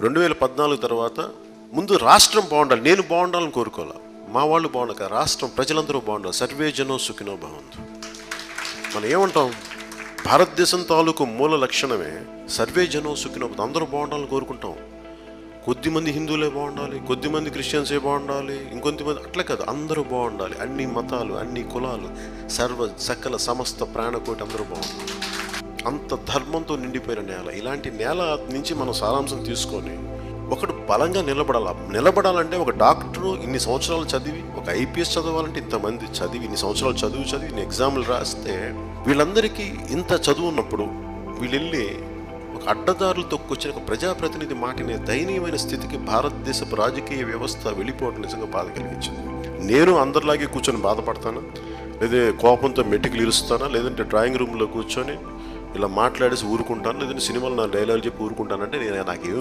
2014 తర్వాత ముందు రాష్ట్రం బాగుండాలి, నేను బాగుండాలని కోరుకోవాలి, మా వాళ్ళు బాగుండాలి, రాష్ట్రం ప్రజలందరూ బాగుండాలి. సర్వే జనో సుఖినో భవంతు. మనం ఏమంటాం, భారతదేశం తాలూకు మూల లక్షణమే సర్వే జనో సుఖినో భవంతు. అందరూ బాగుండాలని కోరుకుంటాం. కొద్దిమంది హిందువులే బాగుండాలి, కొద్దిమంది క్రిస్టియన్సే బాగుండాలి, ఇంకొంతమంది అట్లా కాదు, అందరూ బాగుండాలి. అన్ని మతాలు, అన్ని కులాలు, సకల సమస్త ప్రాణకోటి అందరూ బాగుండాలి. అంత ధర్మంతో నిండిపోయిన నేల. ఇలాంటి నేల నుంచి మనం సారాంశం తీసుకొని ఒకడు బలంగా నిలబడాలంటే ఒక డాక్టరు ఇన్ని సంవత్సరాలు చదివి, ఒక ఐపీఎస్ చదవాలంటే ఇంతమంది చదివి, ఇన్ని సంవత్సరాలు చదివి ఇన్ని ఎగ్జామ్లు రాస్తే, వీళ్ళందరికీ ఇంత చదువు ఉన్నప్పుడు వీళ్ళు వెళ్ళి ఒక అడ్డదారులు తొక్కొచ్చిన ఒక ప్రజాప్రతినిధి మాటినే దయనీయమైన స్థితికి భారతదేశపు రాజకీయ వ్యవస్థ వెళ్ళిపోవడం నిజంగా బాధ కలిగించింది. నేను అందరిలాగే కూర్చొని బాధపడతానా, లేదా కోపంతో మెట్టికలు ఇరుస్తానా, లేదంటే డ్రాయింగ్ రూమ్లో కూర్చొని ఇలా మాట్లాడేసి ఊరుకుంటాను, లేదంటే సినిమాలో నా డైలాగ్ చెప్పి ఊరుకుంటానంటే నాకేం